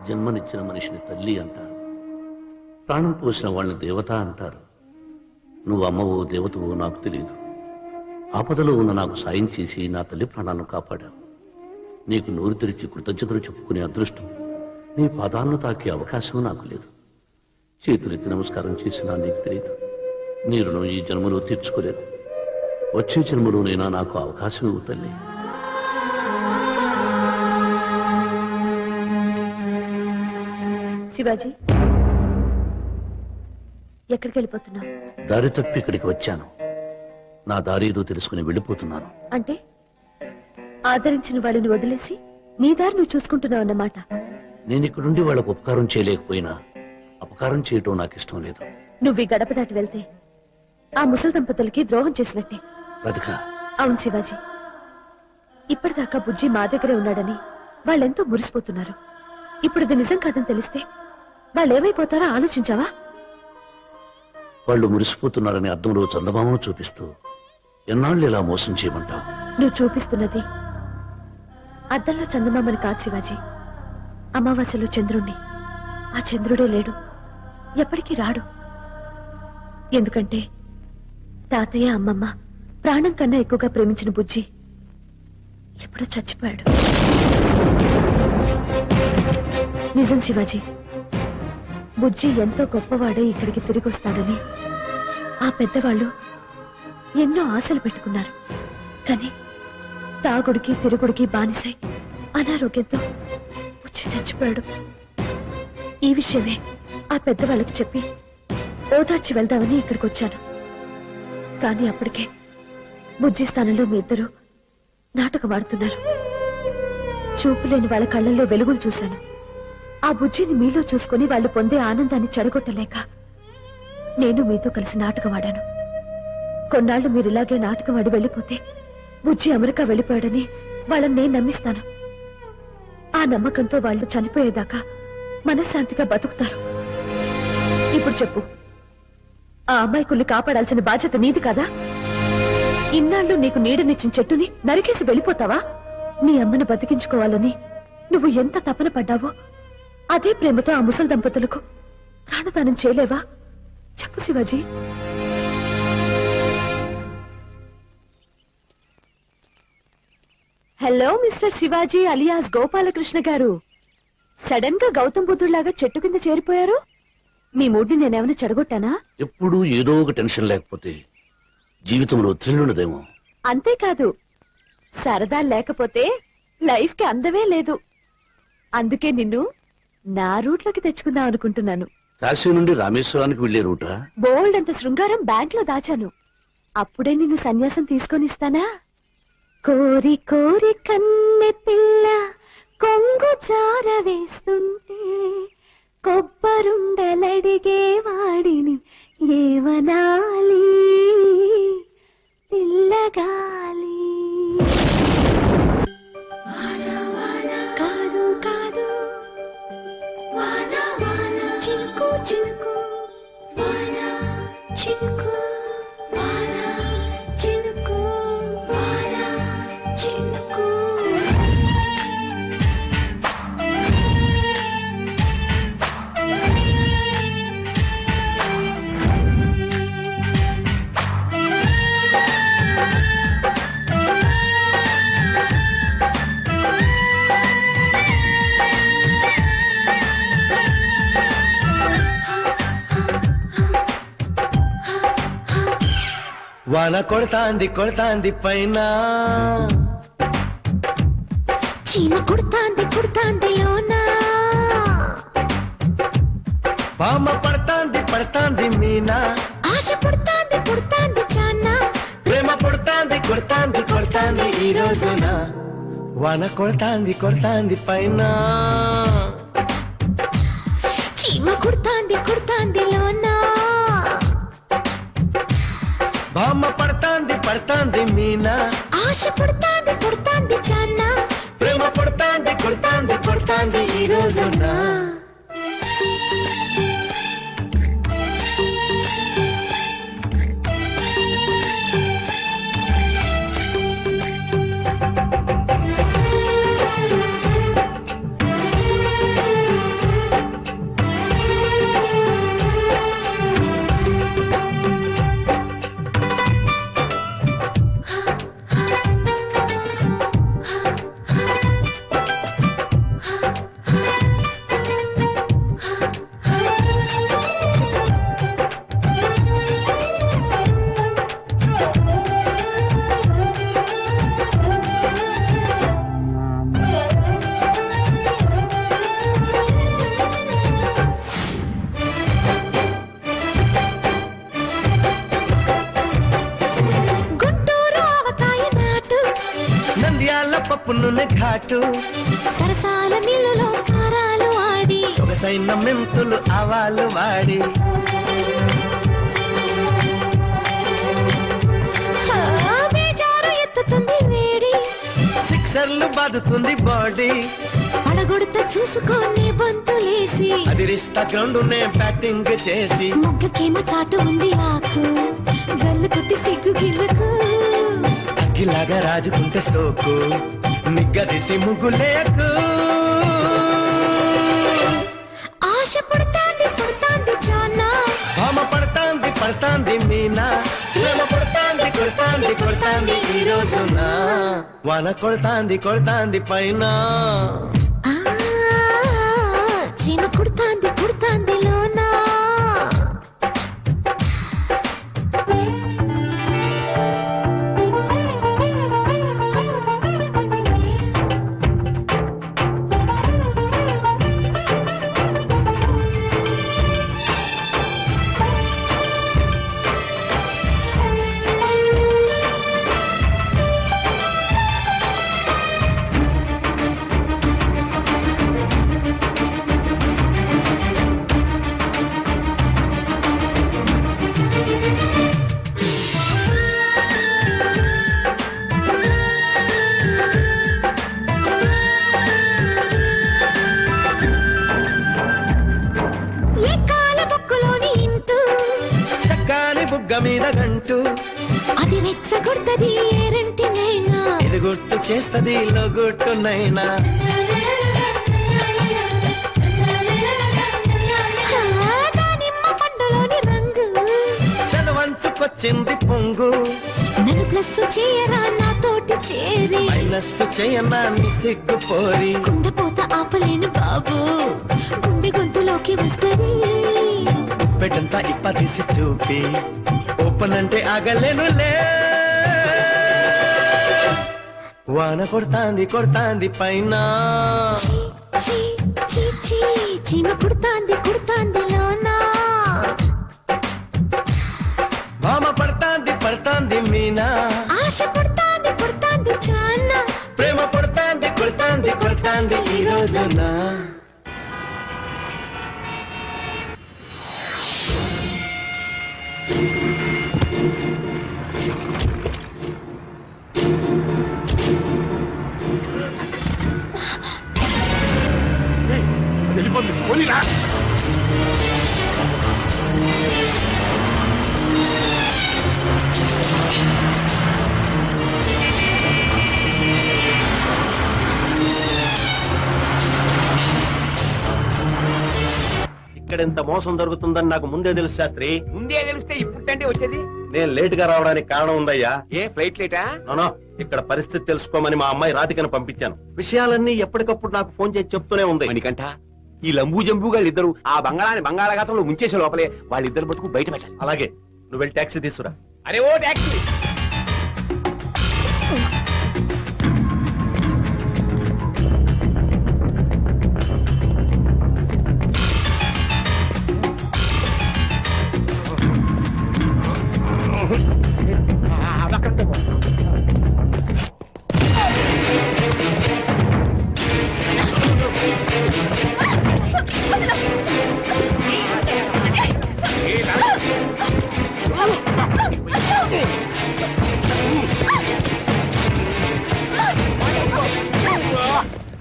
జన్మనిచ్చిన మనిషిని తల్లి అంటారు, ప్రాణం పోసిన వాళ్ళని దేవత అంటారు. నువ్వు అమ్మవో దేవతవో నాకు తెలియదు. ఆపదలో ఉన్న నాకు సాయం చేసి నా తల్లి ప్రాణాలను కాపాడావు. నీకు నోరు తెరిచి కృతజ్ఞతలు చెప్పుకునే అదృష్టం, నీ పాదాలను తాకే అవకాశం నాకు లేదు. చేతులెత్తి నమస్కారం చేసినా నీకు తెలియదు. నీ రుణం ఈ జన్మలో తీర్చుకోలేదు. వచ్చే జన్మలోనైనా నాకు అవకాశం ఇవ్వు తల్లి. శివాజీ, ఎక్కడికి వెళ్ళిపోతున్నావు? దారి తప్పి ఇక్కడికి వచ్చాను. నా దారి ఏదో తెలుసుకుని వెళ్ళిపోతున్నాను. అంటే ఆదరించిన వాళ్ళని వదిలేసి నీ దారి నువ్వు చూసుకుంటున్నావు అన్నమాట. నేను ఇక్కడుండి వాళ్ళకు ఉపకారం చేయలేకపోయినా అపకారం చేయటం నాకు ఇష్టం లేదు. నువ్వు ఈ గడప దాటి వెళ్తే ఆ ముసలి దంపతులకి ద్రోహం చేసినట్టే. రాధిక, అవును శివాజీ, ఇప్పటిదాకా బుజ్జి మా దగ్గరే ఉన్నాడని వాళ్ళెంతో మురిసిపోతున్నారు. ఇప్పుడు ఇది నిజం కాదని తెలిస్తే వాళ్ళేమైపోతారో ఆలోచించావా? వాళ్ళు మురిసిపోతున్నారని అద్దంలో చందమామను చూపిస్తూ ఎన్నాళ్ళు ఇలా మోసం చేయమంటావు? నువ్వు చూపిస్తున్నది అద్దంలో చందమామని కాదు శివాజీ, అమావాస్యలో చంద్రుణ్ణి. ఆ చంద్రుడే లేడు, ఎప్పటికీ రాడు. ఎందుకంటే తాతయ్య అమ్మమ్మ ప్రాణం కన్నా ఎక్కువగా ప్రేమించిన బుజ్జి ఎప్పుడో చచ్చిపోయాడు. నిజం శివాజీ, బుజ్జి ఎంతో గొప్పవాడే ఇక్కడికి తిరిగి వస్తాడని ఆ పెద్దవాళ్ళు ఎన్నో ఆశలు పెట్టుకున్నారు. కానీ తాగుడికి తిరుగుడికి బానిసై అనారోగ్యంతో బుజ్జి చచ్చిపోయాడు. ఈ విషయమే ఆ పెద్దవాళ్ళకి చెప్పి ఓదార్చి వెళ్దామని ఇక్కడికి వచ్చాను. కానీ అప్పటికే బుజ్జి స్థానంలో మీ ఇద్దరు నాటకం ఆడుతున్నారు. చూపులేని వాళ్ళ కళ్ళల్లో వెలుగులు చూశాను. ఆ బుజ్జిని మీలో చూసుకుని వాళ్ళు పొందే ఆనందాన్ని చెడగొట్టలేక నేను మీతో కలిసి నాటకం ఆడాను. కొన్నాళ్లు మీరు ఇలాగే నాటకం ఆడి వెళ్ళిపోతే బుజ్జి అమెరికా వెళ్ళిపోయాడని వాళ్ళని నేను నమ్మిస్తాను. ఆ నమ్మకంతో వాళ్ళు చనిపోయేదాకా మనశ్శాంతిగా బతుకుతారు. ఇప్పుడు చెప్పు, ఆ అమాయకుల్ని కాపాడాల్సిన బాధ్యత నీది కదా? ఇన్నాళ్ళు నీకు నీడనిచ్చిన చెట్టుని నరికేసి వెళ్ళిపోతావా? నీ అమ్మని బతికించుకోవాలని నువ్వు ఎంత తపన పడ్డావో అదే ప్రేమతో ఆ ముసలి దంపతులకు ప్రాణదానం చేయలేవా? చెప్పు Shivaji. Hello mister Shivaji alias Gopalakrishna గారు, సడన్ గా గౌతమ్ బుద్ధుడిలాగా చెట్టు కింద చేరిపోయారు. మీ మూడ్ని నేనేమైనా చెడగొట్టానా? ఎప్పుడు ఏదో ఒక టెన్షన్ లేకపోతే జీవితంలో థ్రిల్ ఉండదేమో. అంతేకాదు, సరదా లేకపోతే లైఫ్ కి అందమే లేదు. అందుకే నిన్ను నా రూట్లోకి తెచ్చుకుందాం అనుకుంటున్నాను. కాశీ నుండి రామేశ్వరానికి వెళ్లే రూటా? బోల్డ్ అంత శృంగారం బ్యాంక్ లో దాచాను. అప్పుడే నిన్ను సన్యాసం తీసుకొని ఇస్తానా? కోరి కోరి కన్నె పిల్ల కొంగు చార వేస్తుంటే కొబ్బరుండలడిగే వాడిని ఏవనాలి పిల్లగాలి. కాదు కాదు చినుకు చినుకు చినుకు చినుకు చినుకు. వాన కొడతాంది కొడతాంది పైన, చీమ కుడతాంది కుడతాంది లోనా, బామ పడతాంది పడతాంది మీనా, ఆశ పుడతాంది పుడతాంది చానా, ప్రేమ పుడతాంది కొడతాంది కొడతాంది ఈ రోజున. వాన కొడతాంది కొడతాంది పైన, చీమ కుడతాంది కుడతాంది లోనా, బామ పడతాంది పడతాంది మీనా, ఆశ పుడతాంది పుడతాంది చానా, ప్రేమ పుడతాంది కొడతాంది కొడతాంది ఈ రోజున. నూనె ఘాటు సరసాల మిల్లులో కారాలు ఆడి సొగసైన మెంతులు ఆవాలు వాడి బేజారు ఎత్తుతుంది వేడి సిక్సర్లు బాదుతుంది బాడీ పడగొడత చూసుకొని బంతులేసి అదిరిస్తా గ్రౌండ్ బ్యాటింగ్ చేసి మొగ్గకేమో చాటు ఉంది ఆకు జల్లు కొట్టి సిగ్గు గిల్లకు అగ్గిలాగా రాజుకుంటే సోకు నిగ్గదీసి ముగ్గులేకు ఆశ పడతాంది పడతాంది చానా భామ పడతాంది పడతాంది మీనా ప్రేమ కొడతాంది కొడతాంది కొడతాంది ఈ రోజున వాన కొడతాంది కొడతాంది పైన చీమ కుడతాంది కుడతాంది లోనా బుగ్గ మీద గంటు అది రెచ్చగొడుతుంది ఏరంటి నైనా ఇది గుట్టు చేస్తది లోగుట్టు నైనా దానిమ్మ పండులోని రంగు చదవంచుకొచ్చింది పొంగు నన్ను ప్లస్ చేయరా నాతోటి చేరి మైనస్ చేయనా నీ సిగ్గు పోరి కుండపోత ఆపలేను బాబు గుండె గొంతులోకి వస్తుంది పెట్టంతా ఇప్ప తీసి చూపి ఓపెన్ అంటే ఆగలేనులే వాన కొడతాంది కొడతాంది పైన చీమ కుడతాంది కుడతాంది లోనా భామ పడతాంది పడతాంది మీనా ఆశ పడతాంది పడతాంది చానా ప్రేమ పడతాంది కొడతాంది కొడతాంది ఈ రోజున పోలీరా ఇక్కడ ఇంత మోసం జరుగుతుందని నాకు ముందే తెలుసు శాస్త్రి. ముందే తెలిస్తే ఇప్పుడంటే వచ్చేది. నేను లేట్ గా రావడానికి కారణం ఉందయ్యా. ఏ ఫ్లైట్ లేటా? నో, ఇక్కడ పరిస్థితి తెలుసుకోమని మా అమ్మాయి రాధికను పంపించాను. విషయాలన్నీ ఎప్పటికప్పుడు నాకు ఫోన్ చేసి చెప్తూనే ఉంది. మణికంఠ, ఈ లంబూ జంబుగా ఇద్దరు ఆ బంగాళాన్ని బంగాళాఘాతంలో ముంచేసే లోపలే వాళ్ళిద్దరు బతుకు బయట పెట్టాలి. అలాగే, నువ్వు వెళ్ళి టాక్సీ తీసుకురా. అరే ఓ టాక్సీ.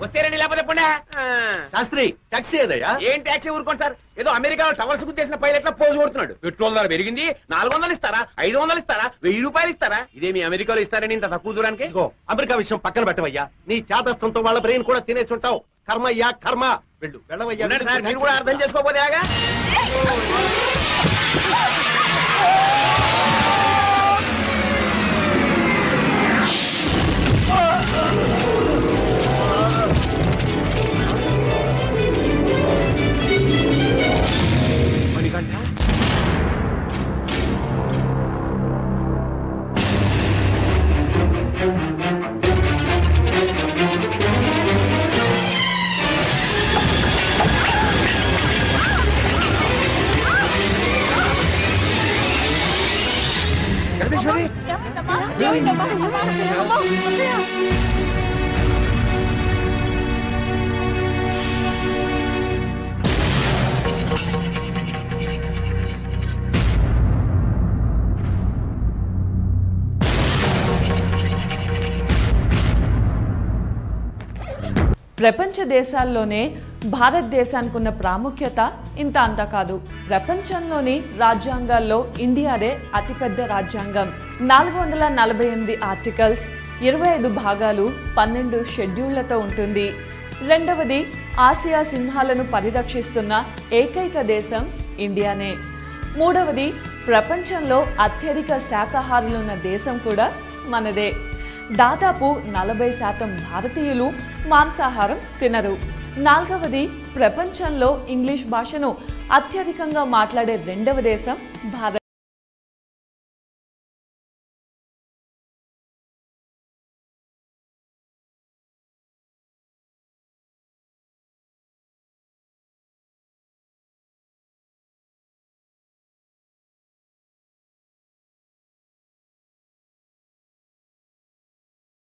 వస్తేరండి లేకపోతే శాస్త్రి, టాక్సీ ఏదయ్యా? ఏం టాక్సీ ఊరుకోండి సార్. ఏదో అమెరికాలో టవర్స్ గుర్తేసిన పైలట్ పోజు కొడుతున్నాడు. పెట్రోల్ ధర పెరిగింది, 400 ఇస్తారా, 500 ఇస్తారా, 1000 రూపాయలు ఇస్తారా? ఇదే మీ అమెరికాలో ఇస్తారని ఇంత తక్కువ దూరానికి? ఇదిగో, అమెరికా విషయం పక్కన పెట్టవయ్యా. నీ చాదస్తంతో వాళ్ళ బ్రెయిన్ కూడా తినేస్తుంటావు. కర్మయ్యా కర్మ. వెళ్ళు, వెళ్ళవయ్యా. సార్, మీరు కూడా అర్థం చేసుకోకపోతే ఆగా. ప్రపంచ దేశాల్లోనే భారతదేశానికి ఉన్న ప్రాముఖ్యత ఇంత అంత కాదు. ప్రపంచంలోని రాజ్యాంగాల్లో ఇండియాదే అతిపెద్ద రాజ్యాంగం. 448 ఆర్టికల్స్, 25 భాగాలు, 12 షెడ్యూళ్లతో ఉంటుంది. రెండవది, ఆసియా సింహాలను పరిరక్షిస్తున్న ఏకైక దేశం ఇండియానే. మూడవది, ప్రపంచంలో అత్యధిక శాకాహారులున్న దేశం కూడా మనదే. దాదాపు 40% భారతీయులు మాంసాహారం తినరు. నాలుగవది, ప్రపంచంలో ఇంగ్లీష్ భాషను అత్యధికంగా మాట్లాడే రెండవ దేశం భారత్.